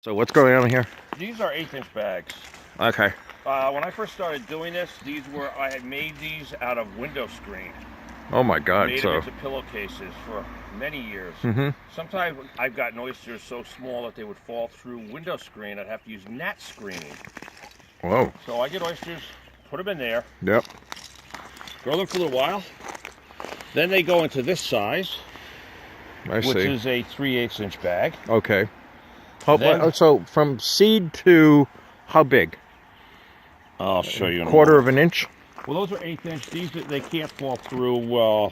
So what's going on here? These are 1/8-inch bags. Okay. When I first started doing this, I had made these out of window screen. Oh my God! Made them into pillowcases for many years. Sometimes I've gotten oysters so small that they would fall through window screen. I'd have to use gnat screening. Whoa. So I get oysters, put them in there. Yep. Grow them for a little while. Then they go into this size, which is a 3/8-inch bag. Okay. So from seed to how big? I'll show you. Quarter of an inch? Well, those are 1/8-inch. These they can't fall through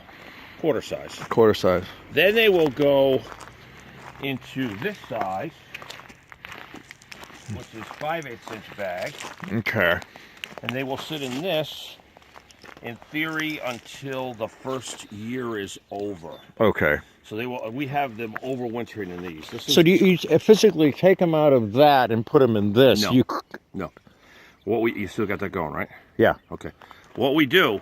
quarter size. Quarter size. Then they will go into this size, which is 5/8-inch bag. Okay. And they will sit in this, in theory, until the first year is over. Okay. So we have them overwintering in these. So do you physically take them out of that and put them in this? No. No. You still got that going, right? Yeah. Okay. What we do,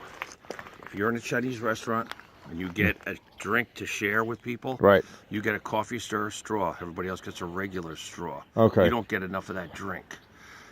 if you're in a Chinese restaurant and you get a drink to share with people, right? You get a coffee stir straw. Everybody else gets a regular straw. Okay. You don't get enough of that drink.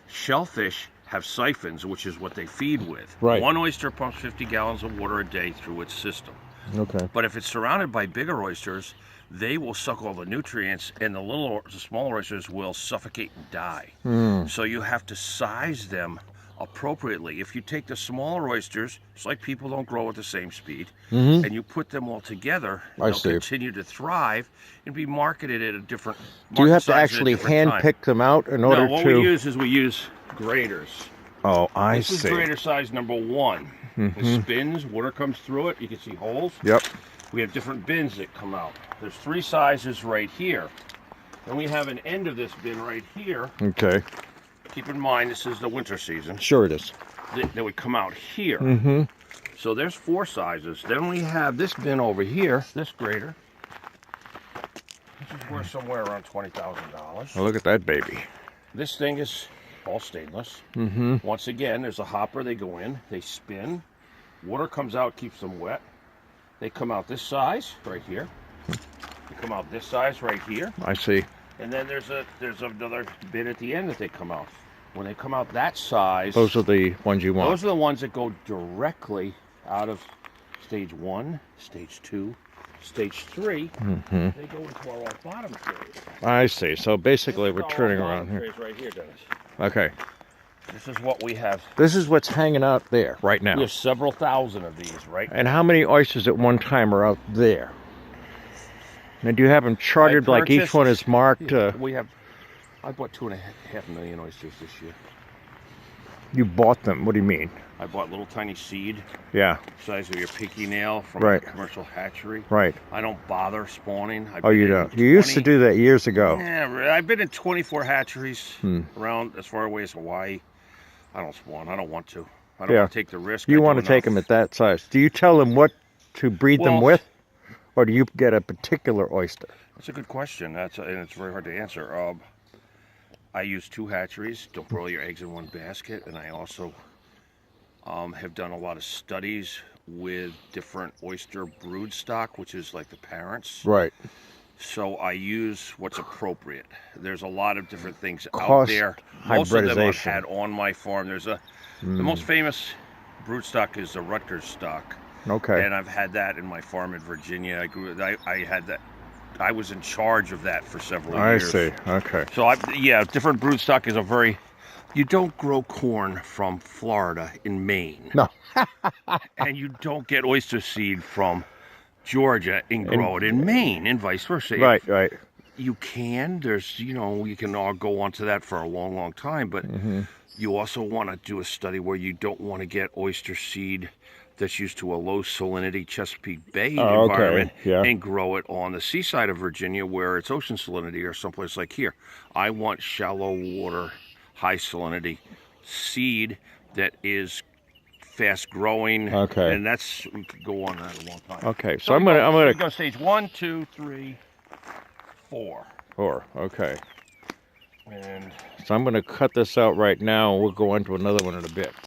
Shellfish have siphons, which is what they feed with. Right. One oyster pumps 50 gallons of water a day through its system. Okay. But if it's surrounded by bigger oysters, they will suck all the nutrients, and the smaller oysters will suffocate and die. So you have to size them appropriately. If you take the smaller oysters, it's like people don't grow at the same speed, and you put them all together, they'll continue to thrive and be marketed at a different. Do you have to actually hand pick them out in order to? No, what we use graters. Oh, I see. This is grater size number 1. It spins, water comes through it. You can see holes. Yep. We have different bins that come out. There's 3 sizes right here. Then we have an end of this bin right here. Okay. Keep in mind, this is the winter season. Sure it is. That would come out here. So there's 4 sizes. Then we have this bin over here, this grater. This is worth somewhere around $20,000. Oh, look at that baby. This thing is all stainless. Once again, there's a hopper. They go in, they spin. Water comes out, keeps them wet. They come out this size right here. They come out this size right here. I see. And then there's another bin at the end that they come out. When they come out that size, those are the ones you want. Those are the ones that go directly out of stage 1, stage 2, stage 3. They go into our bottom trays. I see. So basically, we're turning around here. Right here, Dennis. Okay. This is what we have. This is what's hanging out there right now. There's several thousand of these, right? And how many oysters at one time are out there? And do you have them charted like each one is marked? I bought 2.5 million oysters this year. You bought them? What do you mean? I bought little tiny seed. Yeah. Size of your pinky nail from a commercial hatchery. Right. I don't bother spawning. You don't? You used to do that years ago. Yeah, I've been in 24 hatcheries around as far away as Hawaii. I don't spawn. I don't want to. I don't want to take the risk. You want to take them at that size. Do you tell them what to breed them with? Or do you get a particular oyster? That's a good question. And it's very hard to answer. I use 2 hatcheries. Don't put all your eggs in one basket. And I also have done a lot of studies with different oyster brood stock, which is like the parents. Right. So I use what's appropriate. There's a lot of different things out there. Most of them I've had on my farm. There's the most famous brood stock is the Rutgers stock. Okay. And I've had that in my farm in Virginia. I had that. I was in charge of that for several years. I see. Okay. So different brood stock is you don't grow corn from Florida in Maine. No. And you don't get oyster seed from Georgia and grow it in Maine, and vice versa. Right. You can. You can all go onto that for a long, long time, but you also want to do a study where you don't want to get oyster seed that's used to a low salinity Chesapeake Bay environment and grow it on the seaside of Virginia where it's ocean salinity or someplace like here. I want shallow water, high salinity seed that is fast growing. Okay. And we could go on that a long time. Okay. So I'm gonna go stage 1, 2, 3, 4. 4. Okay. And so I'm gonna cut this out right now. We'll go on to another one in a bit.